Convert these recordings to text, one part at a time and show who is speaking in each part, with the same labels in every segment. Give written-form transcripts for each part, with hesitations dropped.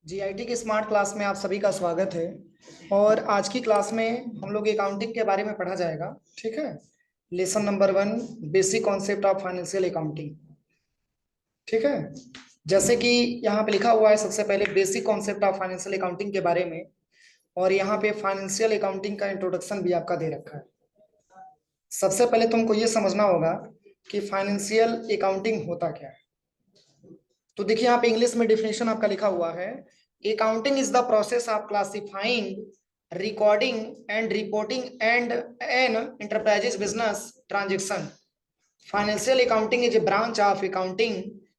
Speaker 1: GIT की smart class में आप सभी का स्वागत है। और आज की क्लास में हम लोग अकाउंटिंग के बारे में पढ़ा जाएगा। ठीक है। Lesson number 1, basic concept of financial accounting. ठीक है। जैसे कि यहाँ पे लिखा हुआ है, सबसे पहले basic concept of financial accounting के बारे में। और यहाँ पे फाइनेंशियल अकाउंटिंग का इंट्रोडक्शन भी आपका दे रखा है। सबसे पहले तुमको ये समझना होगा कि फाइनेंशियल अकाउंटिंग होता क्या है। तो देखिए यहाँ पे इंग्लिश में डिफिनेशन आपका लिखा हुआ है, accounting is the process of classifying, recording and reporting and an enterprises business transaction. Financial accounting is a branch of accounting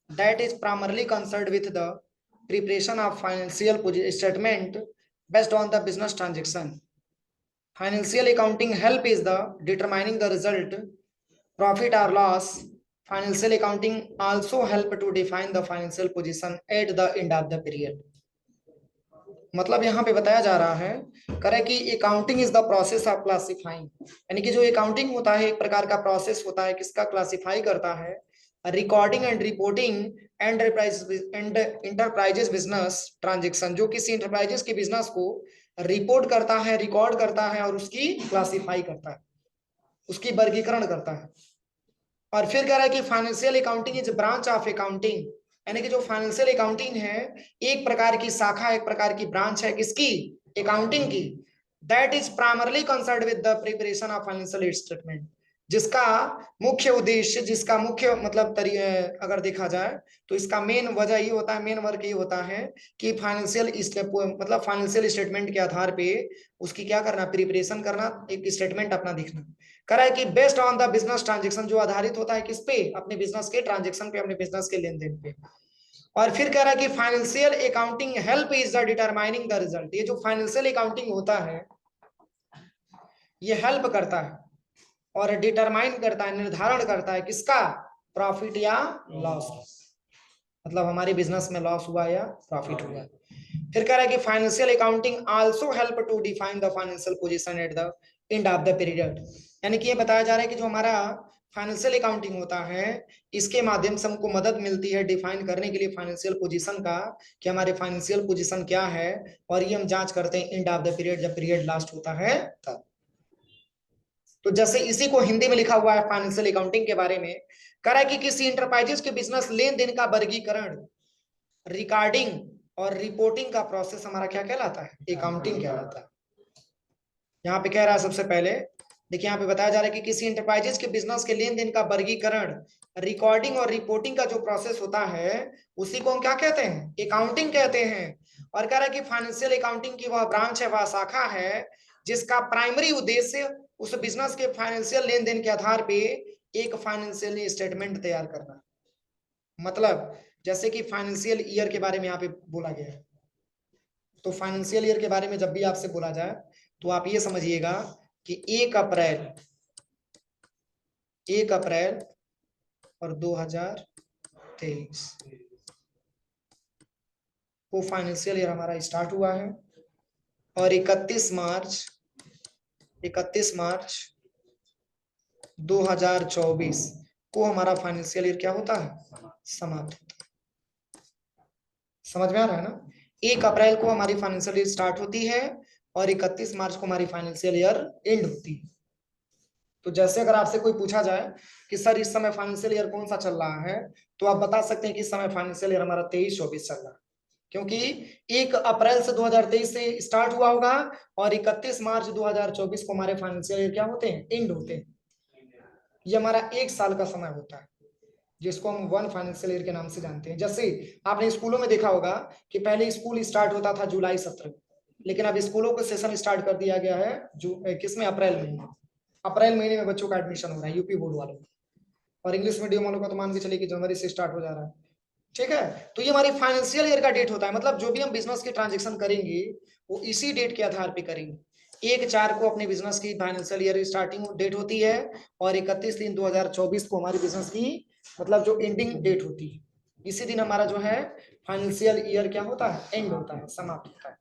Speaker 1: that is primarily concerned with the preparation of financial statement based on the business transaction. Financial accounting help is the determining the result, profit or loss. Financial accounting also help to define the financial position at the end of the period. मतलब यहाँ पे बताया जा रहा है करे कि accounting is the process of classifying, यानी कि जो अकाउंटिंग होता है एक प्रकार का प्रोसेस होता है, किसका क्लासिफाई करता है, recording and reporting and enterprises business transaction, जो किसी इंटरप्राइजेस के बिजनेस को रिपोर्ट करता है, रिकॉर्ड करता है और उसकी क्लासिफाई करता है, उसकी वर्गीकरण करता है। और फिर कह रहा है कि financial accounting is branch of accounting, यानी कि जो फाइनेंशियल अकाउंटिंग है एक प्रकार की शाखा, एक प्रकार की ब्रांच है, किसकी? अकाउंटिंग की। That is primarily concerned with the preparation of financial statement, जिसका मुख्य उद्देश्य, जिसका मुख्य मतलब अगर देखा जाए तो इसका मेन वजह ये होता है, मेन वर्क ये होता है कि फाइनेंशियल मतलब फाइनेंशियल स्टेटमेंट के आधार पे उसकी क्या करना, प्रिपरेशन करना, एक स्टेटमेंट अपना दिखना। करा है कि based on the business transaction, जो आधारित होता है किस पे? अपने बिजनेस के ट्रांजेक्शन पे, अपने बिजनेस के लेन देन पे। और फिर कह रहा है कि financial accounting help is the determining the result. ये जो फाइनेंशियल अकाउंटिंग होता है ये हेल्प करता है और डिटरमाइन करता है, निर्धारण करता है किसका? प्रॉफिट या लॉस। मतलब हमारे बिजनेस में लॉस हुआ या प्रॉफिट हुआ। फिर कह रहा है कि financial accounting also help to define the financial position at the end of the period, यानी कि ये बताया जा रहा है कि जो हमारा फाइनेंशियल अकाउंटिंग होता है इसके माध्यम से हमको मदद मिलती है डिफाइन करने के लिए फाइनेंशियल पोजीशन का, कि हमारे फाइनेंशियल पोजीशन क्या है। और ये हम जांच करते हैं एंड ऑफ द पीरियड, जब पीरियड लास्ट होता है तब। तो जैसे इसी को हिंदी में लिखा हुआ है फाइनेंशियल अकाउंटिंग के बारे में, कह रहा है कि किसी इंटरप्राइजेस के बिजनेस लेन देन का वर्गीकरण, रिकॉर्डिंग और रिपोर्टिंग का प्रोसेस हमारा क्या कहलाता है? अकाउंटिंग कहलाता है। यहाँ पे कह रहा है सबसे पहले देखिए, यहाँ पे बताया जा रहा है कि किसी इंटरप्राइजेस के बिजनेस के लेन देन का वर्गीकरण, रिकॉर्डिंग और रिपोर्टिंग का जो प्रोसेस होता है उसी को हम क्या कहते हैं? अकाउंटिंग कहते हैं। और कह रहा है कि फाइनेंशियल अकाउंटिंग की वह ब्रांच है, वह शाखा है जिसका प्राइमरी उद्देश्य उस बिजनेस के फाइनेंशियल लेन देन के आधार पे एक फाइनेंशियल स्टेटमेंट तैयार करना। मतलब जैसे कि फाइनेंशियल ईयर के बारे में यहाँ पे बोला गया है, तो फाइनेंशियल ईयर के बारे में जब भी आपसे बोला जाए तो आप ये समझिएगा कि 1 अप्रैल और 2023 को फाइनेंशियल ईयर हमारा स्टार्ट हुआ है। और 31 मार्च 2024 को हमारा फाइनेंशियल ईयर क्या होता है? समाप्त होता है। समझ में आ रहा है ना? 1 अप्रैल को हमारी फाइनेंशियल ईयर स्टार्ट होती है और 31 मार्च को हमारी फाइनेंशियल ईयर एंड होती है। तो जैसे अगर आपसे कोई पूछा जाए कि सर इस समय फाइनेंशियल ईयर कौन सा चल रहा है, तो आप बता सकते हैं कि इस समय फाइनेंशियल ईयर हमारा 23-24 चल रहा है, क्योंकि 1 अप्रैल से 2023 से स्टार्ट हुआ होगा और 31 मार्च 2024 को हमारे फाइनेंशियल ईयर क्या होते हैं? एंड होते हैं। ये हमारा 1 साल का समय होता है, जिसको हम 1 फाइनेंशियल ईयर के नाम से जानते हैं। जैसे आपने स्कूलों में देखा होगा कि पहले स्कूल स्टार्ट होता था जुलाई 17, लेकिन अब स्कूलों को सेशन स्टार्ट कर दिया गया है किसमें? अप्रैल महीने। अप्रैल महीने में बच्चों का एडमिशन हो रहा है यूपी बोर्ड वालों का, और इंग्लिश मीडियम वालों का तो मान के चलिए कि जनवरी से स्टार्ट हो जा रहा है। ठीक है। तो ये हमारी फाइनेंशियल ईयर का डेट होता है, मतलब जो भी हम बिजनेस की ट्रांजेक्शन करेंगे वो इसी डेट के आधार पे करेंगे। 1/4 को अपने बिजनेस की फाइनेंशियल ईयर स्टार्टिंग डेट होती है और 31/3/2024 को हमारी बिजनेस की मतलब जो एंडिंग डेट होती है। इसी दिन हमारा जो है फाइनेंशियल ईयर क्या होता है? एंड होता है, समाप्त होता है।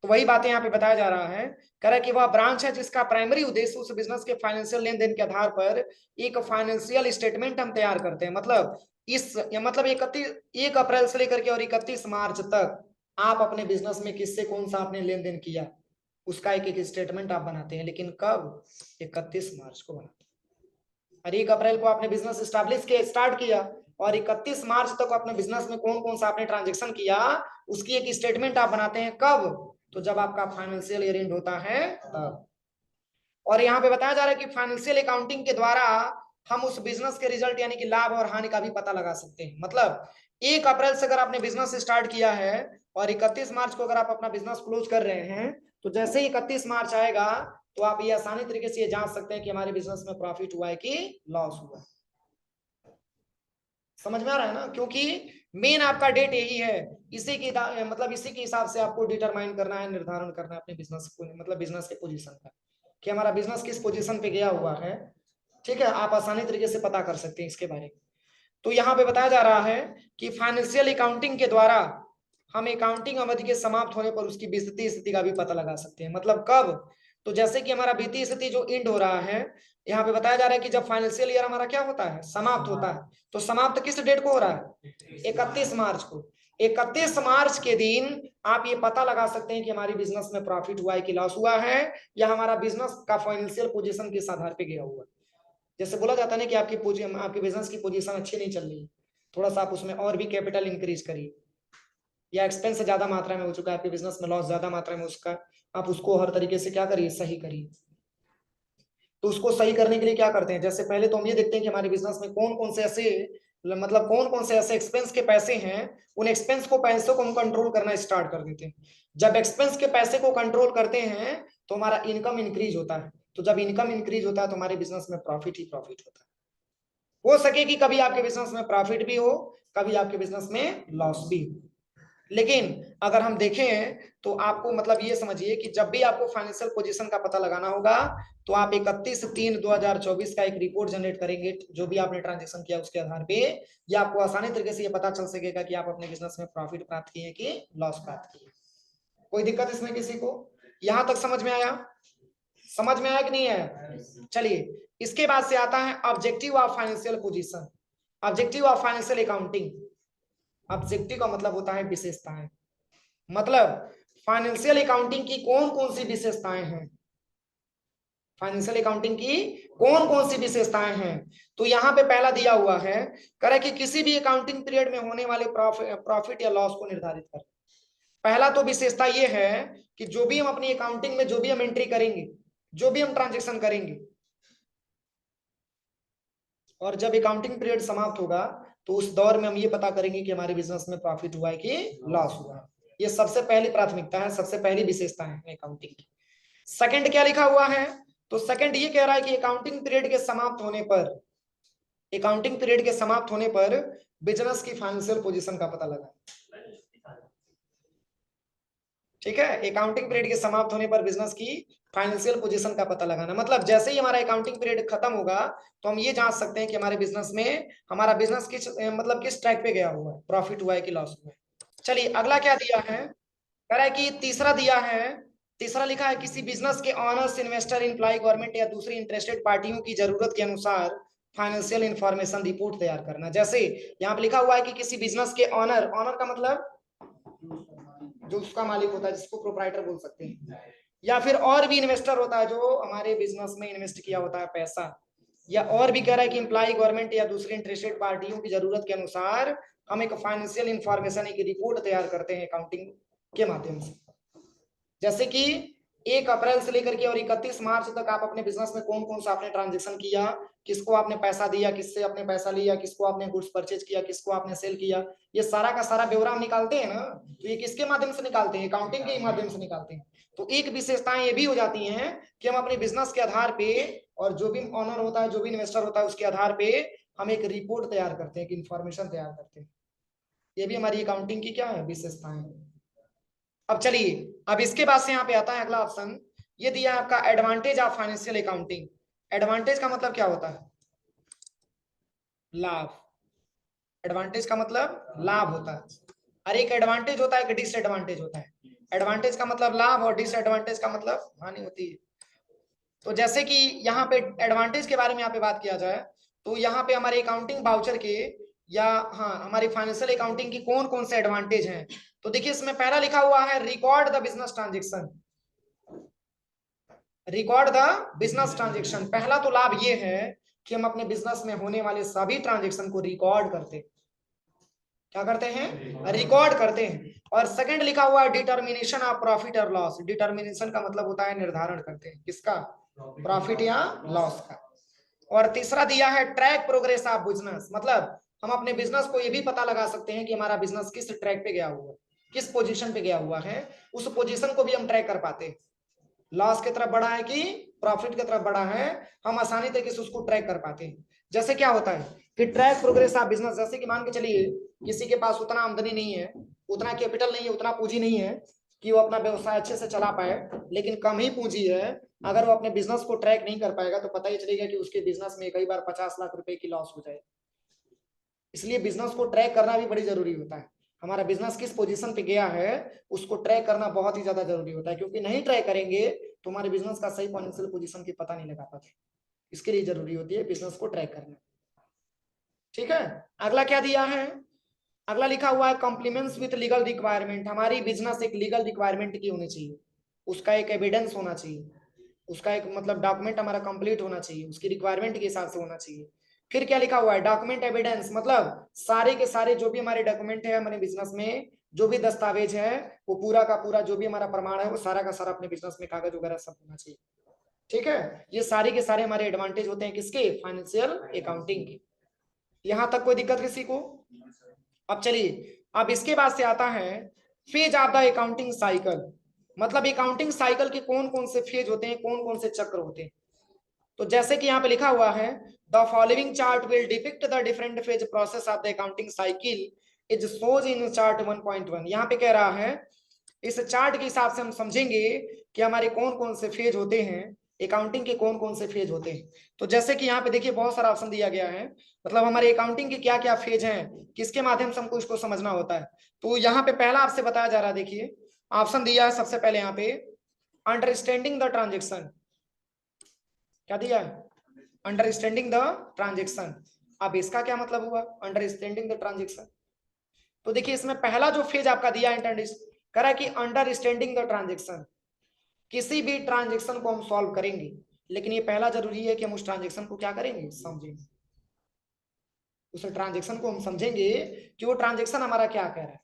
Speaker 1: तो वही बातें यहाँ पे बताया जा रहा है, कह रहा है कि वह ब्रांच है जिसका प्राइमरी उद्देश्य उस बिजनेस के फाइनेंशियल लेन देन के आधार पर एक फाइनेंशियल स्टेटमेंट हम तैयार करते हैं। मतलब मतलब 1 अप्रैल से लेकर के और 31 मार्च तक आप अपने बिजनेस में किससे कौन सा आपने लेन देन किया, उसका एक एक स्टेटमेंट आप बनाते हैं। लेकिन कब? 31 मार्च को बनाते हैं। और 1 अप्रैल को आपने बिजनेस स्टार्ट किया और 31 मार्च तक अपने बिजनेस में कौन कौन सा आपने ट्रांजेक्शन किया, उसकी एक स्टेटमेंट आप बनाते हैं। कब? तो जब आपका फाइनेंशियल ईयर एंड होता है तब। और यहाँ पे बताया जा रहा है कि फाइनेंशियल अकाउंटिंग के द्वारा हम उस बिजनेस के रिजल्ट यानी कि लाभ और हानि का भी पता लगा सकते हैं। मतलब 1 अप्रैल से अगर आपने बिजनेस स्टार्ट किया है और 31 मार्च को अगर आप अपना बिजनेस क्लोज कर रहे हैं, तो जैसे ही 31 मार्च आएगा तो आप ये आसानी तरीके से ये जान सकते हैं कि हमारे बिजनेस में प्रॉफिट हुआ है कि लॉस हुआ है। समझ में आ रहा है ना? क्योंकि मेन आपका डेट यही है। इसी की मतलब इसी के हिसाब से आपको डिटरमाइन करना है, निर्धारण करना है अपने बिजनेस को, मतलब बिजनेस के पोजीशन का, कि हमारा बिजनेस किस पोजीशन पे गया हुआ है। ठीक है, आप आसानी तरीके से पता कर सकते हैं इसके बारे में। तो यहाँ पे बताया जा रहा है कि फाइनेंशियल अकाउंटिंग के द्वारा हम अकाउंटिंग अवधि के समाप्त होने पर उसकी वित्तीय स्थिति का भी पता लगा सकते हैं। मतलब कब? तो जैसे कि हमारा वित्तीय स्थिति जो एंड हो रहा है, यहाँ पे बताया जा रहा है कि जब फाइनेंशियल ईयर हमारा क्या होता है, समाप्त होता है, तो समाप्त किस डेट को हो रहा है? 31 मार्च को। 31 मार्च के दिन आप ये पता लगा सकते हैं कि हमारी बिजनेस में प्रॉफिट हुआ है कि लॉस हुआ है, या हमारा बिजनेस का फाइनेंशियल पोजीशन किस आधार पे गया हुआ है। जैसे बोला जाता है ना कि आपकी बिजनेस की पोजीशन अच्छी नहीं चल रही, थोड़ा सा आप उसमें और भी कैपिटल इंक्रीज करिए, या एक्सपेंस ज्यादा मात्रा में हो चुका है आपके बिजनेस में, लॉस ज्यादा मात्रा में उसका, आप उसको हर तरीके से क्या करिए, सही करिए। तो उसको सही करने के लिए क्या करते हैं, जैसे पहले तो हम ये देखते हैं कि हमारे बिजनेस में कौन कौन से ऐसे कौन कौन से ऐसे एक्सपेंस के पैसे हैं, उन एक्सपेंस को पैसों को हम कंट्रोल करना स्टार्ट कर देते हैं। जब एक्सपेंस के पैसे को कंट्रोल करते हैं तो हमारा इनकम इंक्रीज होता है। तो जब इनकम इंक्रीज होता है तो हमारे बिजनेस में प्रॉफिट ही प्रॉफिट होता है। हो सके कि कभी आपके बिजनेस में प्रॉफिट भी हो, कभी आपके बिजनेस में लॉस भी हो। लेकिन अगर हम देखें तो आपको मतलब ये समझिए कि जब भी आपको फाइनेंशियल पोजीशन का पता लगाना होगा तो आप 31/3/2024 का एक रिपोर्ट जनरेट करेंगे, जो भी आपने ट्रांजेक्शन किया उसके आधार पे। या आपको आसानी तरीके से ये पता चल सकेगा कि आप अपने बिजनेस में प्रॉफिट प्राप्त किए कि लॉस प्राप्त किए। कोई दिक्कत इसमें किसी को? यहां तक समझ में आया? समझ में आया कि नहीं है? चलिए, इसके बाद से आता है objective of financial position, objective of financial accounting. Objective का मतलब होता है विशेषताएं। मतलब फाइनेंशियल अकाउंटिंग की कौन कौन सी विशेषताएं हैं, फाइनेंशियल अकाउंटिंग की कौन कौन सी विशेषताएं हैं। तो यहाँ पे पहला दिया हुआ है, कह रहा है कि किसी भी अकाउंटिंग पीरियड में होने वाले प्रॉफिट या लॉस को निर्धारित कर। पहला तो विशेषता ये है कि जो भी हम अपनी अकाउंटिंग में जो भी हम एंट्री करेंगे, जो भी हम ट्रांजेक्शन करेंगे, और जब अकाउंटिंग पीरियड समाप्त होगा तो उस दौर में हम ये पता करेंगे कि हमारे बिजनेस में प्रॉफिट हुआ है कि लॉस हुआ है। ये सबसे पहली प्राथमिकता है, सबसे पहली विशेषता है अकाउंटिंग की। सेकंड क्या लिखा हुआ है? तो सेकंड ये कह रहा है कि अकाउंटिंग पीरियड के समाप्त होने पर, अकाउंटिंग पीरियड के समाप्त होने पर बिजनेस की फाइनेंशियल पोजीशन का पता लगा। ठीक है, अकाउंटिंग पीरियड के समाप्त होने पर बिजनेस की फाइनेंशियल पोजीशन का पता लगाना। मतलब जैसे ही हमारा अकाउंटिंग पीरियड खत्म होगा तो हम ये जान सकते हैं कि हमारे बिजनेस में हमारा बिजनेस किस ट्रैक पे गया हुआ है, प्रॉफिट हुआ है कि लॉस हुआ है। चलिए अगला क्या दिया है, कह रहा है कि तीसरा दिया है, तीसरा लिखा है किसी बिजनेस के ऑनर्स, इन्वेस्टर, एम्प्लॉय, गवर्नमेंट या दूसरी इंटरेस्टेड पार्टियों की जरूरत के अनुसार फाइनेंशियल इंफॉर्मेशन रिपोर्ट तैयार करना। जैसे यहाँ पे लिखा हुआ है कि किसी बिजनेस के ऑनर, ऑनर का मतलब जो उसका मालिक होता है, जिसको प्रोप्राइटर बोल सकते हैं, या फिर और भी इन्वेस्टर होता है जो हमारे बिजनेस में इन्वेस्ट किया होता है पैसा, या और भी कह रहा है कि एम्प्लॉय, गवर्नमेंट या दूसरी इंटरेस्टेड पार्टियों की जरूरत के अनुसार हम एक फाइनेंशियल इंफॉर्मेशन, एक रिपोर्ट तैयार करते हैं अकाउंटिंग के माध्यम से। जैसे कि 1 अप्रैल से लेकर के और 31 मार्च तक आप अपने बिजनेस में कौन कौन सा आपने ट्रांजेक्शन किया, किसको आपने पैसा दिया, किससे आपने पैसा लिया, किसको आपने गुड्स परचेज किया, किसको आपने सेल किया, ये सारा का सारा ब्यौरा हम निकालते हैं ना। तो ये किसके माध्यम से निकालते हैं? अकाउंटिंग के माध्यम से निकालते हैं। तो एक विशेषताएं ये भी हो जाती हैं कि हम अपने बिजनेस के आधार पे, और जो भी ऑनर होता है, जो भी इन्वेस्टर होता है, उसके आधार पे हम एक रिपोर्ट तैयार करते हैं, एक इंफॉर्मेशन तैयार करते हैं। ये भी हमारी अकाउंटिंग की क्या है, विशेषताएं। अब चलिए, अब इसके बाद से यहाँ पे आता है अगला ऑप्शन, ये दिया है आपका advantage of financial accounting. Advantage का मतलब क्या होता है? लाभ। एडवांटेज का मतलब लाभ होता है। और एक एडवांटेज होता है, एक डिसएडवांटेज होता है। एडवांटेज का मतलब लाभ और डिसएडवांटेज का मतलब हानि होती है। तो जैसे कि यहाँ पे एडवांटेज के बारे में यहाँ पे बात किया जाए तो यहाँ पे हमारे अकाउंटिंग वाउचर के या हाँ हमारी फाइनेंशियल अकाउंटिंग की कौन कौन से एडवांटेज हैं। तो देखिए इसमें पहला लिखा हुआ है record the business transaction. Record the business transaction, पहला तो लाभ ये है कि हम अपने बिजनेस में होने वाले सभी ट्रांजेक्शन को रिकॉर्ड करते हैं। क्या करते हैं? रिकॉर्ड करते हैं। और सेकंड लिखा हुआ है डिटर्मिनेशन ऑफ प्रॉफिट और लॉस। डिटर्मिनेशन का मतलब होता है निर्धारण करते हैं, किसका? प्रॉफिट या लॉस का। और तीसरा दिया है ट्रैक प्रोग्रेस ऑफ बिजनेस, मतलब हम अपने बिजनेस को ये भी पता लगा सकते हैं कि हमारा बिजनेस किस ट्रैक पे गया हुआ, किस पोजीशन पे गया हुआ है, उस पोजीशन को भी हम ट्रैक कर पाते हैं। लॉस की तरफ बढ़ा है कि प्रॉफिट की तरफ बढ़ा है, हम आसानी तरीके से उसको ट्रैक कर पाते हैं। जैसे क्या होता है कि ट्रैक प्रोग्रेस ऑफ बिजनेस, जैसे कि मान के चलिए किसी के पास उतना आमदनी नहीं है, उतना कैपिटल नहीं है, उतना पूंजी नहीं है कि वो अपना व्यवसाय अच्छे से चला पाए, लेकिन कम ही पूंजी है। अगर वो अपने बिजनेस को ट्रैक नहीं कर पाएगा तो पता ही चलेगा कि उसके बिजनेस में कई बार 50 लाख रुपए की लॉस हो जाए। इसलिए बिजनेस को ट्रैक करना भी बड़ी जरूरी होता है। हमारा बिजनेस किस पोजीशन पे गया है उसको ट्रैक करना बहुत ही ज्यादा जरूरी होता है, क्योंकि नहीं ट्रैक करेंगे तो हमारे बिजनेस का सही फाइनेंशियल पोजीशन की पता नहीं लगा पाते। इसके लिए जरूरी होती है बिजनेस को ट्रैक करना। ठीक है, अगला क्या दिया है? अगला लिखा हुआ है कॉम्प्लीमेंट्स विद लीगल रिक्वायरमेंट। हमारी बिजनेस एक लीगल रिक्वायरमेंट की होनी चाहिए, उसका एक एविडेंस होना चाहिए, उसका एक मतलब डॉक्यूमेंट हमारा कंप्लीट होना चाहिए, उसकी रिक्वायरमेंट के हिसाब से होना चाहिए। फिर क्या लिखा हुआ है डॉक्यूमेंट एविडेंस, मतलब सारे के सारे जो भी हमारे डॉक्यूमेंट है हमारे बिजनेस में, जो भी दस्तावेज है वो पूरा का पूरा जो भी हमारा प्रमाण है वो सारा का सारा अपने बिजनेस में कागज वगैरह सब होना चाहिए। ठीक है, ये सारे के सारे हमारे एडवांटेज होते हैं किसके? फाइनेंशियल अकाउंटिंग के। यहां तक कोई दिक्कत किसी को? अब चलिए, अब इसके बाद से आता है phase of the accounting cycle, मतलब अकाउंटिंग साइकिल के कौन कौन से फेज होते हैं, कौन कौन से चक्र होते हैं। तो जैसे कि यहाँ पे लिखा हुआ है the following chart will depict the different phase process of the accounting cycle is shows in chart 1.1। यहाँ पे कह रहा है इस चार्ट के हिसाब से हम समझेंगे कि हमारे कौन कौन से फेज होते हैं, अकाउंटिंग के कौन कौन से फेज होते हैं। तो जैसे कि यहाँ पे देखिए बहुत सारा ऑप्शन दिया गया है, मतलब हमारे अकाउंटिंग के क्या क्या फेज हैं, किसके माध्यम से हमको इसको समझना होता है। तो यहाँ पे पहला आपसे बताया जा रहा है, देखिए ऑप्शन दिया है सबसे पहले यहाँ पे अंडरस्टैंडिंग द ट्रांजेक्शन। क्या दिया है? Understanding the transaction. अब इसका क्या मतलब हुआ अंडरस्टैंडिंग द ट्रांजेक्शन? तो देखिए इसमें पहला जो फेज आपका दिया है कह रहा है कि अंडरस्टैंडिंग द ट्रांजेक्शन, किसी भी ट्रांजेक्शन को हम सॉल्व करेंगे, लेकिन ये पहला जरूरी है कि हम उस ट्रांजेक्शन को क्या करेंगे? समझेंगे। उस ट्रांजेक्शन को हम समझेंगे कि वो ट्रांजेक्शन हमारा क्या कह रहा है।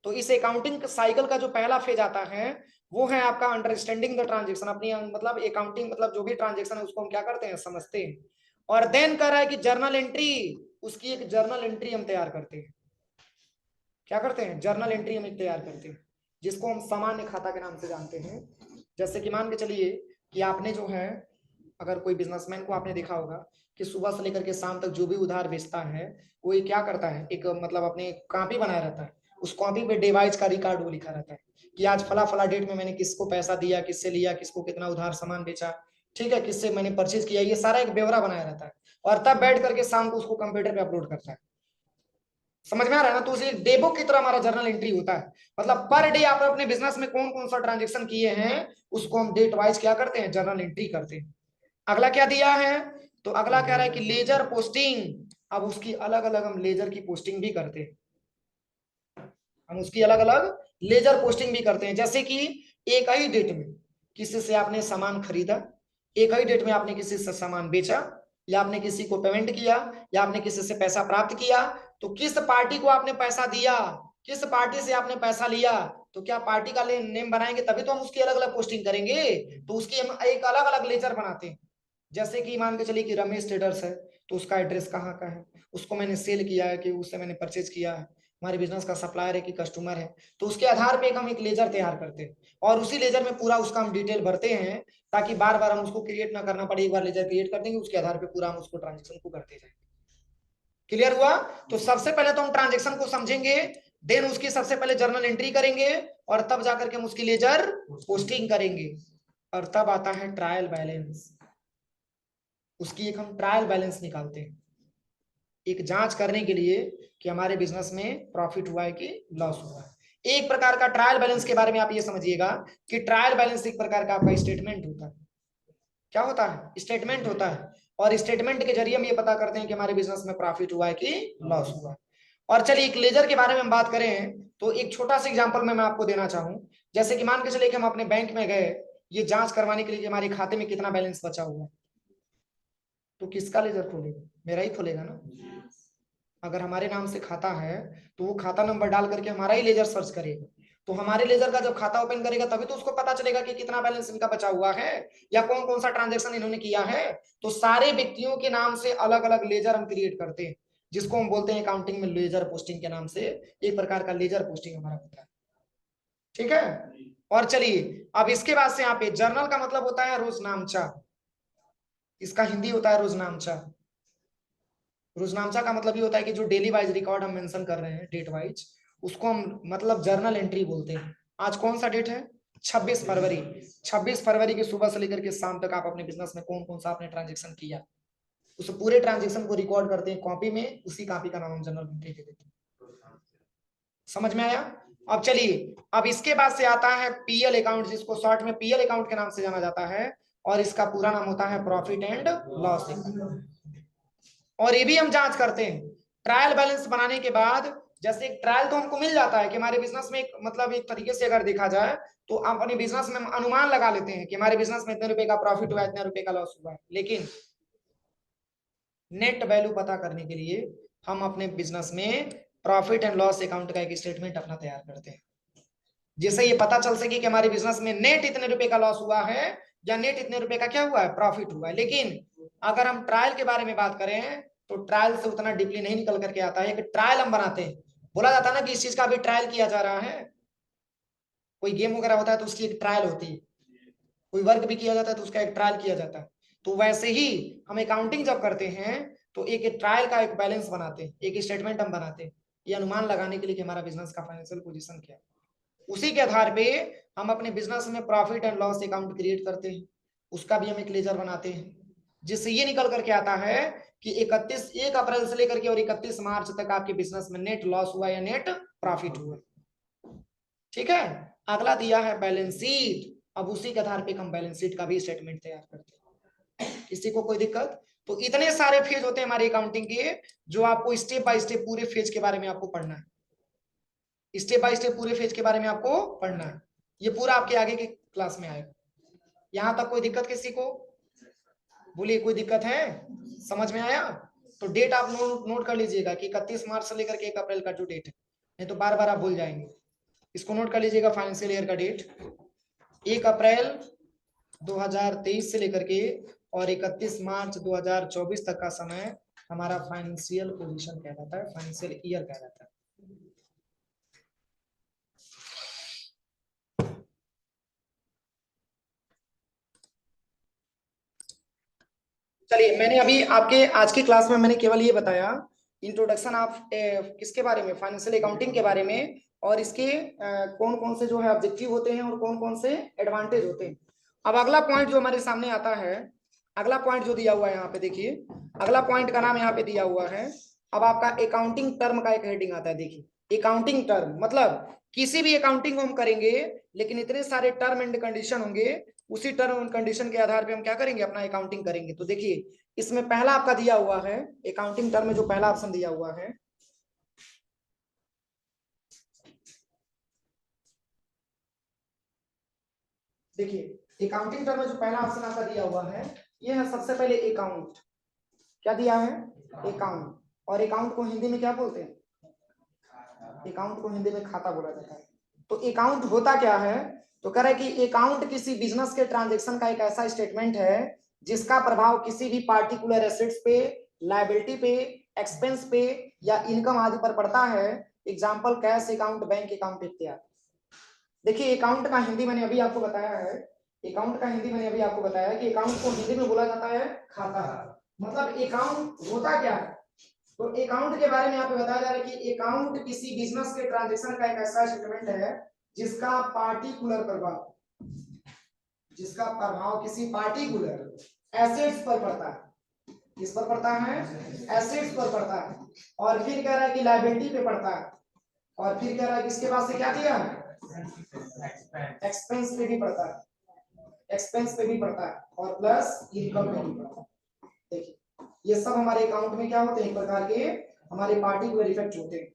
Speaker 1: तो इस अकाउंटिंग साइकिल का जो पहला फेज आता है वो है आपका अंडरस्टैंडिंग द ट्रांजेक्शन। अपनी मतलब अकाउंटिंग मतलब जो भी ट्रांजेक्शन है उसको हम क्या करते हैं? समझते हैं। और देन कह रहा है कि जर्नल एंट्री, उसकी एक जर्नल एंट्री हम तैयार करते हैं। क्या करते हैं? जर्नल एंट्री हम एक तैयार करते हैं, जिसको हम सामान्य खाता के नाम से जानते हैं। जैसे कि मान के चलिए कि आपने जो है, अगर कोई बिजनेसमैन को आपने देखा होगा कि सुबह से लेकर के शाम तक जो भी उधार बेचता है वो ये क्या करता है, एक मतलब अपने कॉपी बनाया रहता है। उस कॉपी पे डिवाइस का रिकॉर्ड वो लिखा रहता है कि आज फला फला डेट में मैंने किसको पैसा दिया, किससे लिया, किसको कितना उधार सामान बेचा, ठीक है, किससे मैंने परचेज किया, ये सारा एक ब्यौरा बनाया रहता है। और तब बैठ करके शाम को उसको कंप्यूटर पे अपलोड करता है। समझ में आ रहा है ना? तो उसे डे बुक की तरह हमारा जर्नल एंट्री होता है, मतलब पर डे आप अपने बिजनेस में कौन कौन सा ट्रांजेक्शन किए हैं उसको हम डेट वाइज क्या करते हैं? जर्नल एंट्री करते हैं। अगला क्या दिया है? तो अगला कह रहा है कि लेजर पोस्टिंग। अब उसकी अलग अलग हम लेजर की पोस्टिंग भी करते हैं, हम उसकी अलग अलग लेजर पोस्टिंग भी करते हैं। जैसे कि एक ही डेट में किसी से आपने सामान खरीदा, एक ही डेट में आपने किसी से सामान बेचा, या आपने किसी को पेमेंट किया, या आपने किसी से पैसा प्राप्त किया, तो किस पार्टी को आपने पैसा दिया, किस पार्टी से आपने पैसा लिया, तो क्या पार्टी का नेम बनाएंगे तभी तो हम उसकी अलग अलग पोस्टिंग करेंगे। तो उसकी हम एक अलग अलग लेजर बनाते हैं। जैसे कि मान के चलिए कि रमेश ट्रेडर्स है, तो उसका एड्रेस कहाँ का है, उसको मैंने सेल किया है कि उससे मैंने परचेज किया है, हमारे बिजनेस का सप्लायर है कि कस्टमर है। तो उसके आधार पे हम एक लेजर तैयार करते हैं, और उसी लेजर में पूरा उसका हम डिटेल भरते हैं, ताकि बार बार हम उसको क्रिएट ना करना पड़े। एक बार लेजर क्रिएट कर देंगे, उसके आधार पे पूरा हम उसको ट्रांजेक्शन को करते जाएंगे। क्लियर हुआ? तो सबसे पहले तो हम ट्रांजेक्शन को समझेंगे, देन उसकी सबसे पहले जर्नल एंट्री करेंगे, और तब जाकर के हम उसकी लेजर पोस्टिंग करेंगे। और तब आता है ट्रायल बैलेंस। उसकी एक हम ट्रायल बैलेंस निकालते हैं, एक जांच करने के लिए कि हमारे बिजनेस में प्रॉफिट हुआ है कि लॉस हुआ है। एक प्रकार का ट्रायल बैलेंस के बारे में आप ये समझिएगा कि ट्रायल बैलेंस एक प्रकार का आपका स्टेटमेंट होता है। क्या होता है? स्टेटमेंट होता है। और स्टेटमेंट के जरिए हम ये पता करते हैं कि हमारे बिजनेस में प्रॉफिट हुआ है कि लॉस हुआ है। और चलिए एक लेजर के बारे में हम बात करें तो एक छोटा सा एग्जांपल मैं आपको देना चाहूं। जैसे कि मान के चलिए कि हम अपने बैंक में गए ये जांच करवाने के लिए कि हमारे खाते में कितना बैलेंस बचा हुआ है, तो किसका लेजर खोलेगा? मेरा ही खोलेगा ना। अगर हमारे नाम से खाता है तो वो खाता नंबर डाल करके हमारा ही लेजर सर्च करेगा। तो हमारे लेजर का जब खाता ओपन करेगा तभी तो उसको पता चलेगा कि कितना बैलेंस इनका बचा हुआ है या कौन कौन सा ट्रांजैक्शन इन्होंने किया है। तो सारे व्यक्तियों के नाम से अलग अलग लेजर हम क्रिएट करते हैं, जिसको हम बोलते हैं अकाउंटिंग में लेजर पोस्टिंग के नाम से। एक प्रकार का लेजर पोस्टिंग हमारा होता है, ठीक है। और चलिए अब इसके बाद से यहाँ पे जर्नल का मतलब होता है रोजनामचा। इसका हिंदी होता है रोजनामचा। रोजनामचा का मतलब ये होता है कि जो डेली वाइज रिकॉर्ड हम मेंशन कर रहे हैं डेट वाइज, उसको हम मतलब जर्नल एंट्री बोलते हैं। आज कौन सा डेट है? 26 फरवरी। 26 फरवरी की सुबह से लेकर के शाम तक आप अपने बिजनेस में कौन कौन सा आपने ट्रांजेक्शन किया, उस पूरे ट्रांजेक्शन को रिकॉर्ड करते हैं कॉपी में। उसी कॉपी का नाम हम जर्नल एंट्री दे देते हैं। समझ में आया? अब चलिए अब इसके बाद से आता है पीएल अकाउंट, जिसको शॉर्ट में पीएल अकाउंट के नाम से जाना जाता है, और इसका पूरा नाम होता है प्रॉफिट एंड लॉस अकाउंट। और ये भी हम जांच करते हैं ट्रायल बैलेंस बनाने के बाद। जैसे एक ट्रायल तो हमको मिल जाता है कि हमारे बिजनेस में एक मतलब एक तरीके से अगर देखा जाए तो हम अपने बिजनेस में अनुमान लगा लेते हैं कि हमारे बिजनेस में इतने रुपए का प्रॉफिट हुआ है, इतने रुपए का लॉस हुआ है। लेकिन नेट वैल्यू पता करने के लिए हम अपने बिजनेस में प्रॉफिट एंड लॉस अकाउंट का एक स्टेटमेंट अपना तैयार करते हैं, जिससे ये पता चल सके कि हमारे बिजनेस में नेट इतने रुपए का लॉस हुआ है या नेट इतने रुपए का क्या हुआ है, प्रॉफिट हुआ है। लेकिन अगर हम ट्रायल के बारे में बात करें तो ट्रायल से उतना डीपली नहीं निकल करके आता है कि ट्रायल हम बनाते हैं। बोला जाता है ना कि इस चीज का अभी ट्रायल किया जा रहा है। कोई गेम वगैरह होता है तो उसकी एक ट्रायल होती है, कोई वर्क भी किया जाता है तो उसका एक ट्रायल किया जाता है। तो वैसे ही हम अकाउंटिंग जब करते हैं तो एक ट्रायल का एक बैलेंस बनाते हैं, एक स्टेटमेंट हम बनाते हैं, ये अनुमान लगाने के लिए कि हमारा बिजनेस का फाइनेंशियल पोजीशन क्या है। उसी के आधार पे हम अपने बिजनेस में profit and loss account create करते हैं, उसका भी हम एक लेजर बनाते हैं, जिससे ये निकल करके आता है कि 1 अप्रैल से लेकर के और 31 मार्च तक आपके बिजनेस में नेट लॉस हुआ या नेट प्रॉफिट हुआ। ठीक है। अगला दिया है बैलेंस शीट। अब उसी के आधार पे हम बैलेंस शीट का भी स्टेटमेंट तैयार करते हैं। किसी को कोई दिक्कत? तो इतने सारे फेज होते हैं हमारी अकाउंटिंग के, जो आपको स्टेप बाय स्टेप पूरे फेज के बारे में आपको पढ़ना है। स्टेप बाय स्टेप पूरे फेज के बारे में आपको पढ़ना है। ये पूरा आपके आगे की क्लास में आएगा। यहां तक कोई दिक्कत किसी को? बोलिए, कोई दिक्कत है? समझ में आया? तो डेट आप नोट कर लीजिएगा कि 31 मार्च से लेकर के 1 अप्रैल का जो डेट है, नहीं तो बार बार आप भूल जाएंगे। इसको नोट कर लीजिएगा, फाइनेंशियल ईयर का डेट 1 अप्रैल 2023 से लेकर के और 31 मार्च 2024 तक का समय हमारा फाइनेंशियल पोजीशन कहलाता है, फाइनेंशियल ईयर कहलाता है। चलिए मैंने अभी आपके आज की क्लास में मैंने केवल ये बताया इंट्रोडक्शन ऑफ किसके बारे में, फाइनेंशियल अकाउंटिंग के बारे में, और इसके कौन कौन से जो है ऑब्जेक्टिव होते हैं और कौन कौन से एडवांटेज होते हैं। अब अगला पॉइंट जो हमारे सामने आता है, अगला पॉइंट जो दिया हुआ है यहाँ पे देखिए, अगला पॉइंट का नाम यहाँ पे दिया हुआ है। अब आपका अकाउंटिंग टर्म का एक हेडिंग आता है। देखिए अकाउंटिंग टर्म मतलब किसी भी अकाउंटिंग को हम करेंगे लेकिन इतने सारे टर्म एंड कंडीशन होंगे, उसी टर्म एंड कंडीशन के आधार पे हम क्या करेंगे, अपना अकाउंटिंग करेंगे। तो देखिए इसमें पहला आपका दिया हुआ है अकाउंटिंग टर्म में, जो पहला ऑप्शन दिया हुआ है, देखिए अकाउंटिंग टर्म में जो पहला ऑप्शन आपका दिया हुआ है ये है सबसे पहले अकाउंट। क्या दिया है? अकाउंट। और अकाउंट को हिंदी में क्या बोलते हैं? अकाउंट को हिंदी में खाता बोला जाता है। तो अकाउंट होता क्या है? तो कह रहा है कि अकाउंट किसी बिजनेस के ट्रांजेक्शन का एक ऐसा स्टेटमेंट है जिसका प्रभाव किसी भी पार्टिकुलर एसेट्स पे, लायबिलिटी पे, एक्सपेंस पे या इनकम आदि पर पड़ता है। Example cash account, bank account इत्यादि। देखिए अकाउंट का हिंदी मैंने अभी आपको बताया है, अकाउंट का हिंदी मैंने अभी आपको बताया कि अकाउंट को हिंदी में बोला जाता है खाता। मतलब अकाउंट होता क्या है? तो अकाउंट के बारे में यहाँ पे बताया जा रहा है कि अकाउंट किसी बिजनेस के ट्रांजैक्शन का एक ऐसा स्टेटमेंट है जिसका पार्टिकुलर प्रभाव, जिसका प्रभाव किसी पार्टिकुलर एसेट्स पर पड़ता है। किस पर पड़ता है? एसेट्स पर पड़ता है। और फिर कह रहा है कि लायबिलिटी पे पड़ता है। और फिर कह रहा है कि इसके बाद से क्या दिया है? एक्सपेंस पे भी पड़ता है, एक्सपेंस पे भी पड़ता है और प्लस इनकम पे भी पड़ता है। देखिए ये सब हमारे अकाउंट में क्या होते हैं, एक प्रकार के हमारे पार्टिकुलर इफेक्ट होते हैं।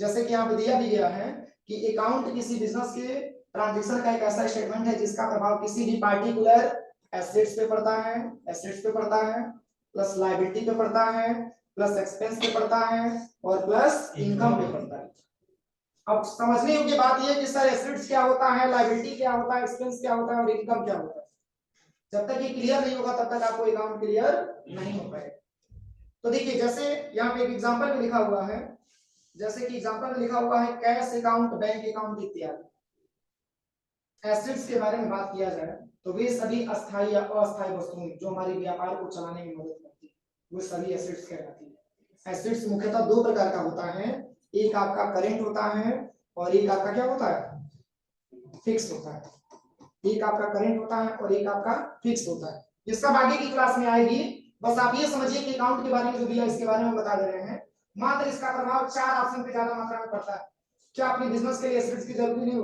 Speaker 1: जैसे कि यहाँ पे दिया भी गया है कि अकाउंट किसी बिजनेस के ट्रांजेक्शन का एक ऐसा स्टेटमेंट है जिसका प्रभाव किसी भी पार्टिकुलर एसेट्स पे पड़ता है, प्लस लायबिलिटी पे पड़ता है, प्लस एक्सपेंस पे पड़ता है और प्लस इनकम पे पड़ता है। अब समझने योग्य बात यह कि सर एसेट्स क्या होता है, लायबिलिटी क्या होता है, एक्सपेंस क्या होता है और इनकम क्या होता है, जब तक ये क्लियर नहीं होगा तब तक आपको अकाउंट क्लियर नहीं हो पाएगा। तो देखिए जैसे यहाँ पे एक एग्जांपल में लिखा हुआ है, जैसे कि एग्जांपल में लिखा हुआ है कैश अकाउंट, बैंक अकाउंट इत्यादि। एसेट्स के बारे में बात किया जाए तो वे सभी अस्थायी या अस्थायी वस्तुएं जो हमारे व्यापार को चलाने में मदद करती है, वो सभी एसेट्स कहलाती है। एसेट्स मुख्यतः दो प्रकार का होता है, एक आपका करेंट होता है और एक आपका क्या होता है, फिक्स होता है। एक आपका करेंट होता है और एक आपका फिक्स होता है। ये सब आगे की क्लास में आएगी, बस आप ये समझिए कि अकाउंट के बारे में जो दिया इसके बारे में बता दे रहे हैं। मात्र इसका प्रभाव 4 ऑप्शन पे ज्यादा मात्रा में पड़ता है। क्या अपने बिजनेस के लिए एसेट्स की जरूरत नहीं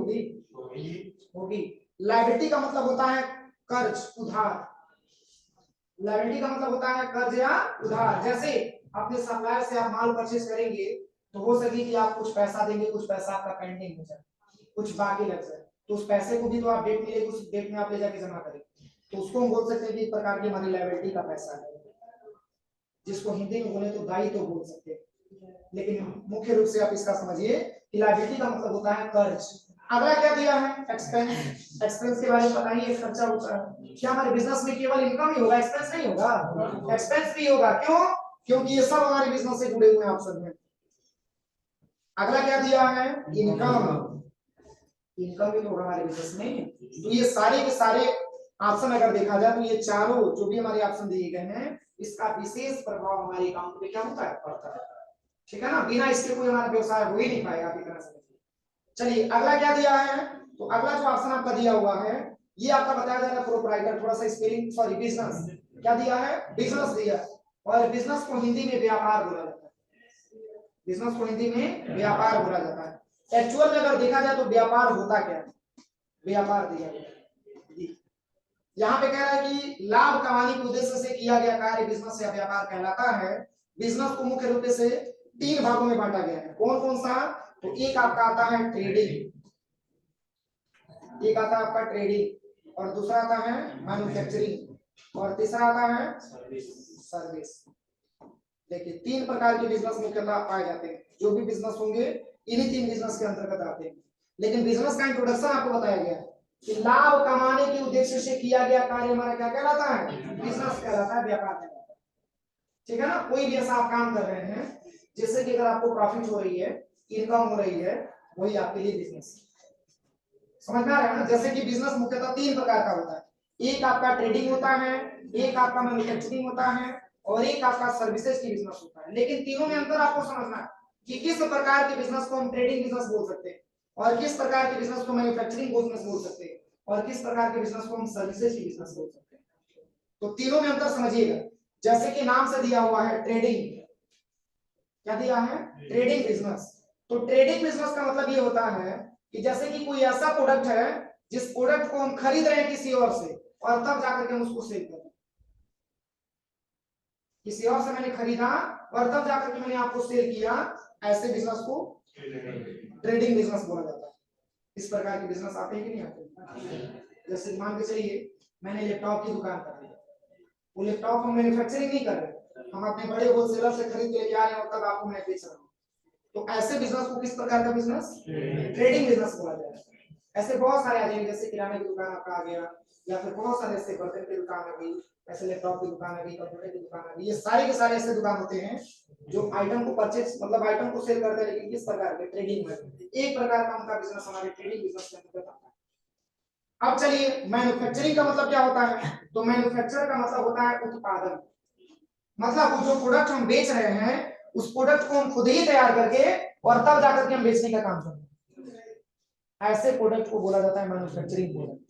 Speaker 1: होगी? लायबिलिटी का मतलब होता है कर्ज, उधार। लायबिलिटी का मतलब होता है कर्ज या उधार। जैसे अपने सप्लायर से आप माल परचेज करेंगे तो हो सके कि आप कुछ पैसा देंगे, कुछ पैसा आपका पेंडिंग हो जाए, कुछ बाकी लग जाए, तो उस पैसे को भी तो आप डेट मिले उस डेट में आप ले जाके जमा करेंगे, तो उसको हम बोल सकते हैं कि एक प्रकार की हमारी लायबिलिटी का पैसा है, जिसको हिंदी में बोले तो दायित्व तो बोल सकते हैं। लेकिन मुख्य रूप से आप इसका समझिए कि लायबिलिटी का मतलब होता है कर्ज। अगला क्या दिया है, एक्सपेंस। एक्सपेंस के बारे में बताइए, खर्चा होता है। क्या हमारे बिजनेस में केवल इनकम ही होगा, एक्सपेंस नहीं होगा? एक्सपेंस भी होगा। क्यों? क्योंकि ये सब हमारे बिजनेस से जुड़े हुए हैं ऑप्शन में। अगला क्या दिया है, इनकम। इनकम भी तो होगा हमारे बिजनेस में। तो ये सारे के सारे ऑप्शन अगर देखा जाए तो ये चारों जो भी हमारे ऑप्शन दिए गए हैं, इसका विशेष प्रभाव हमारे अकाउंट पे क्या होता है, पड़ता है। ठीक है ना, बिना इसके कोई हमारा व्यवसाय हो ही नहीं पाएगा, आप इतना समझिए। चलिए अगला क्या दिया है, तो अगला जो ऑप्शन आपका दिया हुआ है ये आपका बताया जा रहा है प्रोप्राइटर, थोड़ा सा स्पेलिंग सॉरी बिजनेस। क्या दिया है, बिजनेस दिया। और बिजनेस को हिंदी में व्यापार बोला जाता है। बिजनेस को हिंदी में व्यापार बोला जाता है। एक्चुअल में अगर देखा जाए तो व्यापार होता क्या है, व्यापार दिया गया यहाँ पे कह रहा है कि लाभ कमाने के उद्देश्य से किया गया कार्य बिजनेस या व्यापार कहलाता है। बिजनेस को मुख्य रूप से 3 भागों में बांटा गया है। कौन कौन सा, तो एक आपका आता है ट्रेडिंग, एक आता है आपका ट्रेडिंग, और दूसरा आता है मैन्युफैक्चरिंग, और तीसरा आता है सर्विस। देखिए 3 प्रकार के बिजनेस मुख्यतः पाए जाते हैं। जो भी बिजनेस होंगे इन्हीं 3 बिजनेस के अंतर्गत आते हैं। लेकिन बिजनेस का इंट्रोडक्शन आपको बताया गया है कि लाभ कमाने के उद्देश्य से किया गया कार्य हमारा क्या कहलाता है, बिजनेस कहलाता है, व्यापार कहलाता है। ठीक है ना, कोई भी ऐसा आप काम कर रहे हैं जिससे कि अगर आपको प्रॉफिट हो रही है, इनकम हो रही है, वही आपके लिए बिजनेस। समझ में आ रहा है ना? जैसे कि बिजनेस मुख्यतः 3 प्रकार का होता है, एक आपका ट्रेडिंग होता है, एक आपका मैन्युफैक्चरिंग होता है और एक आपका सर्विसेज की बिजनेस होता है। लेकिन तीनों में अंतर आपको समझना है कि किस प्रकार के बिजनेस को हम ट्रेडिंग बिजनेस बोल सकते हैं और किस प्रकार के बिजनेस को मैन्युफैक्चरिंग बिजनेस बोल सकते हैं और किस प्रकार के बिजनेस को हम सर्विसेज की बिजनेस बोल सकते हैं। तो तीनों में अंतर समझिएगा। जैसे कि नाम से दिया हुआ है ट्रेडिंग, क्या दिया है, ट्रेडिंग बिजनेस। तो ट्रेडिंग बिजनेस का मतलब ये होता है कि जैसे कि कोई ऐसा प्रोडक्ट है जिस प्रोडक्ट को हम खरीद रहे हैं किसी और से और तब जाकर के हम उसको सेल कर रहे हैं। किसी और से मैंने खरीदा और तब जाकर के मैंने आपको सेल किया, ऐसे बिजनेस को ट्रेडिंग बिजनेस बोला जाता है। इस प्रकार के बिजनेस आते हैं कि नहीं आते? जैसे मान के चलिए मैंने लैपटॉप की दुकान कर दी, वो लैपटॉप हम मैन्युफैक्चरिंग नहीं कर रहे, हम अपने बड़े होलसेलर से खरीद के लेके आ रहे हैं और तब आपको मैं बेच रहा हूँ। तो ऐसे बिजनेस को किस प्रकार का बिजनेस, ट्रेडिंग बिजनेस बोला जाता है। ऐसे बहुत सारे आ जाएंगे, जैसे किराने की दुकान आपका आ गया, या फिर बहुत सारे ऐसे बर्तन की दुकान आ गई, ऐसे लैपटॉप की दुकान आ गई, कंप्यूटर की दुकान आ गई। ये सारे के सारे ऐसे दुकान होते हैं जो आइटम को परचेज मतलब आइटम को सेल करते हैं, लेकिन किस प्रकार के, ट्रेडिंग में। एक प्रकार का उनका बिजनेस हमारे ट्रेडिंग बिजनेस के अंतर्गत आता है। अब चलिए मैन्युफैक्चरिंग का मतलब क्या होता है, तो मैन्युफैक्चर का मतलब होता है उत्पादन। मतलब वो जो प्रोडक्ट हम बेच रहे हैं उस प्रोडक्ट को हम खुद ही तैयार करके और तब जाकर के हम बेचने का काम करते हैं। ऐसे प्रोडक्ट को बोला जाता है मैन्युफैक्चरिंग प्रोडक्ट।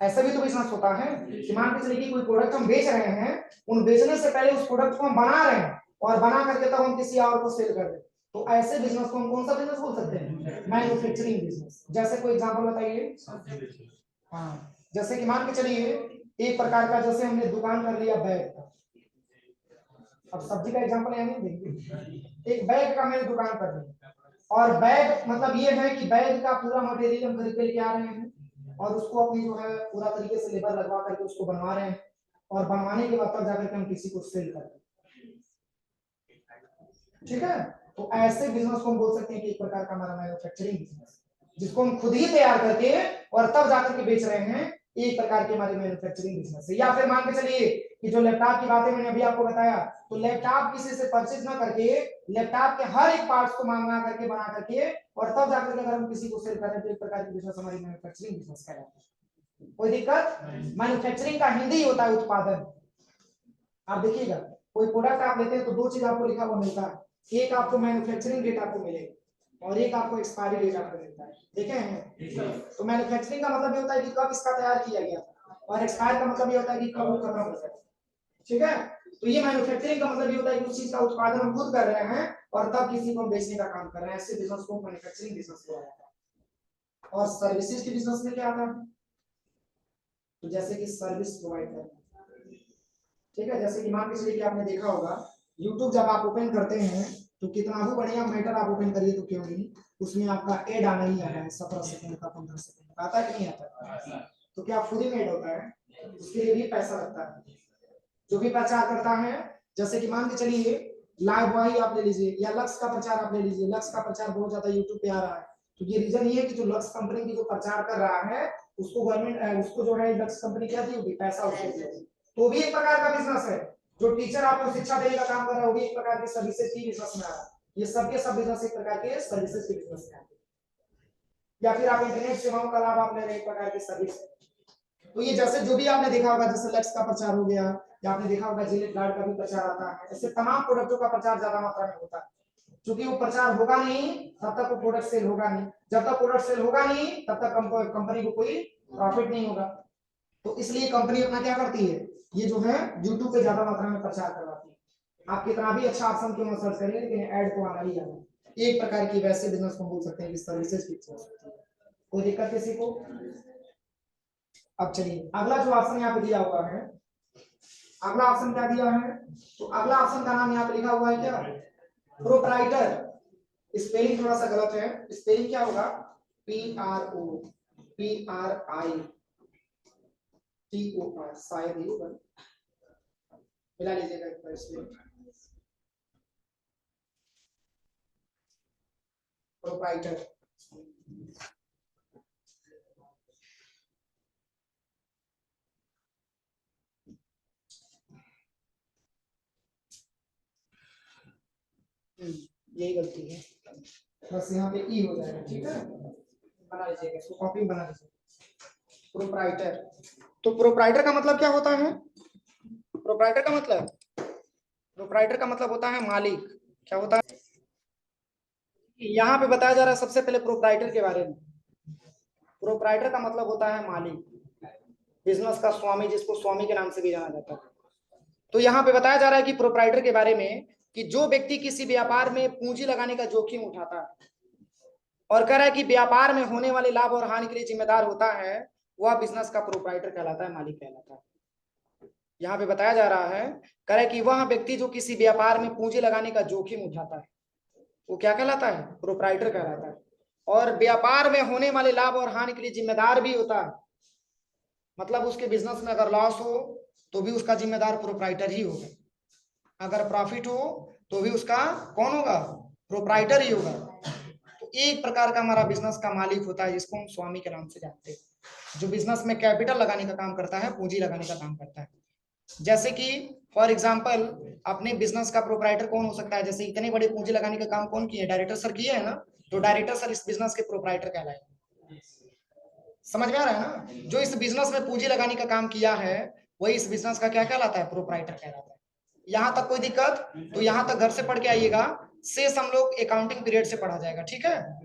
Speaker 1: ऐसा भी तो बिजनेस होता है कि मान के चलिए कि कोई प्रोडक्ट हम बेच रहे हैं, उन बेचने से पहले उस प्रोडक्ट को हम बना रहे हैं और बना करके तब हम किसी और को सेल कर रहे हैं। तो ऐसे बिजनेस को हम कौन सा बिजनेस बोल सकते हैं, मैन्युफैक्चरिंग बिजनेस। जैसे कोई एग्जांपल बताइए। हाँ, जैसे कि मान के चलिए एक प्रकार का, जैसे हमने दुकान कर लिया बैग का, अब सब्जी का एग्जांपल यहाँ नहीं देंगे, एक बैग का मैंने दुकान कर दी और बैग मतलब ये है कि बैग का पूरा मटेरियल हम खरीद के लेके आ रहे हैं और उसको अपनी जो है पूरा तरीके से लेबर लगवा करके उसको बनवा रहे हैं और बनवाने के बाद तब जाकर के हम किसी को सेल करते हैं। ठीक है, तो ऐसे बिजनेस को हम बोल सकते हैं कि एक प्रकार का हमारा मैन्युफैक्चरिंग बिजनेस, जिसको हम खुद ही तैयार करके और तब जाकर के बेच रहे हैं, एक प्रकार की हमारी मैन्युफैक्चरिंग बिजनेस है। या फिर मान के चलिए कि जो लैपटॉप की बातें मैंने अभी आपको बताया, तो लैपटॉप किसी से परचेज ना करके लैपटॉप के हर एक पार्ट्स को मंगा करके बना करके और तब जाकर के अगर हम किसी को सेल कर रहे हैं तो एक प्रकार की बिजनेस हमारी मैन्युफैक्चरिंग बिजनेस कहलाता है। कोई दिक्कत? मैन्युफैक्चरिंग का हिंदी ही होता है उत्पादन। आप देखिएगा कोई प्रोडक्ट आप लेते हैं तो दो चीज आपको लिखा हुआ मिलता है, एक आपको मैन्युफैक्चरिंग डेट आपको मिलेगा और एक आपको एक्सपायरी डेट आपको मिलता है। देखे हैं? तो मैन्युफैक्चरिंग का मतलब ये होता है कि कब इसका तैयार किया गया और एक्सपायर का मतलब ये होता है कि कब वो खत्म हो जाए। ठीक है, तो ये मैन्युफैक्चरिंग का मतलब ये होता है कि उस चीज का उत्पादन हम खुद कर रहे हैं और तब किसी को बेचने का काम कर रहे हैं। ऐसे बिजनेस को मैन्युफैक्चरिंग बिजनेस बोला जाता है। और सर्विसेज के बिजनेस में क्या आता है? तो जैसे कि सर्विस प्रोवाइड करना। ठीक है, जैसे कि मान के चलिए कि आपने देखा होगा YouTube जब आप ओपन करते हैं तो कितना भी बढ़िया मैटर आप ओपन करिए तो क्यों नहीं, उसमें आपका एड आना ही आना है, 17 सेकंड का 15 सेकंड का आता है कि नहीं आता? तो क्या फ्री में एड होता है? उसके लिए भी पैसा लगता है। जो भी प्रचार करता है, जैसे कि मान के चलिए लाइव बॉय आप ले लीजिए या लक्स का प्रचार आप ले लीजिए, लक्स का प्रचार बहुत ज्यादा यूट्यूब पे आ रहा है, तो ये रीजन ये है कि जो लक्स कंपनी की जो प्रचार कर रहा है उसको गवर्नमेंट उसको जो है लक्स कंपनी क्या दी होगी? पैसा उसको दी होगी। तो भी एक प्रकार का बिजनेस है। जो टीचर आपको शिक्षा देने का काम कर रहा है वो भी एक प्रकार की सर्विसेज की बिजनेस में आ रहा है। ये सबके सब बिजनेस एक प्रकार के सर्विसेज के बिजनेस में आते हैं। या फिर आप इंटरनेट सेवाओं का लाभ आप ले रहे हैं, एक प्रकार की सर्विस। तो ये जैसे जो भी आपने देखा होगा, जैसे लक्स का प्रचार हो गया या आपने देखा होगा जिलेट गार्ड का भी प्रचार आता है, ऐसे तमाम प्रोडक्टों का प्रचार ज्यादा मात्रा में होता है। क्योंकि वो प्रचार होगा नहीं तब तक वो प्रोडक्ट सेल होगा नहीं, जब तक प्रोडक्ट सेल होगा नहीं तब तक कंपनी को कोई प्रॉफिट नहीं होगा। तो इसलिए कंपनी अपना क्या करती है, ये जो है यूट्यूब पे ज्यादा मात्रा में प्रचार करवाती है। आप कितना भी अच्छा ऑप्शन क्यों सर्च करिए लेकिन ऐड तो आना ही आना। एक प्रकार की वैसे बिजनेस को बोल सकते हैं कि सर्विसेज की बिजनेस होती है। कोई दिक्कत किसी को? अब चलिए अगला जो ऑप्शन यहाँ पे दिया हुआ है, अगला ऑप्शन क्या दिया है? तो अगला ऑप्शन का नाम यहाँ पे लिखा हुआ है क्या? प्रोप्राइटर। स्पेलिंग थोड़ा सा गलत है, स्पेलिंग क्या होगा? PROPRITOR, शायद ही होगा, मिला लीजिएगा एक बार स्पेलिंग। प्रोप्राइटर। यही गलती है, बस यहाँ पे ई हो जाएगा। ठीक है, बना लीजिएगा इसको, कॉपी बना लीजिए। प्रोप्राइटर, तो प्रोप्राइटर का मतलब क्या होता है? प्रोप्राइटर का मतलब होता है मालिक। क्या होता है? यहाँ पे बताया जा रहा है सबसे पहले प्रोप्राइटर के बारे में। प्रोप्राइटर का मतलब होता है मालिक, बिजनेस का स्वामी, जिसको स्वामी के नाम से भी जाना जाता है। तो यहाँ पे बताया जा रहा है कि प्रोप्राइटर के बारे में कि जो व्यक्ति किसी व्यापार में पूंजी लगाने का जोखिम उठाता है और कह रहा है कि व्यापार में होने वाले लाभ और हानि के लिए जिम्मेदार होता है, वह बिजनेस का प्रोप्राइटर कहलाता है, मालिक कहलाता है। यहाँ पे बताया जा रहा है, कह रहा है कि वह व्यक्ति जो किसी व्यापार में पूंजी लगाने का जोखिम उठाता है वो क्या कहलाता है? प्रोप्राइटर कहलाता है। और व्यापार में होने वाले लाभ और हानि के लिए जिम्मेदार भी होता है, मतलब उसके बिजनेस में अगर लॉस हो तो भी उसका जिम्मेदार प्रोप्राइटर ही होगा, अगर प्रॉफिट हो तो भी उसका कौन होगा? प्रोप्राइटर ही होगा। तो एक प्रकार का हमारा बिजनेस का मालिक होता है जिसको हम स्वामी के नाम से जानते हैं, जो बिजनेस में कैपिटल लगाने का काम करता है, पूंजी लगाने का काम करता है। जैसे कि फॉर एग्जांपल अपने बिजनेस का प्रोप्राइटर कौन हो सकता है? जैसे इतने बड़े पूंजी लगाने का काम कौन किया? डायरेक्टर सर किए है ना, तो डायरेक्टर सर इस बिजनेस के प्रोप्राइटर कहलाए। समझ में आ रहा है ना? जो इस बिजनेस में पूंजी लगाने का काम किया है वही इस बिजनेस का क्या कहलाता है? प्रोप्राइटर कहलाता है। यहाँ तक कोई दिक्कत? तो यहाँ तक घर से पढ़ के आइएगा, शेष हम लोग अकाउंटिंग पीरियड से पढ़ा जाएगा। ठीक है,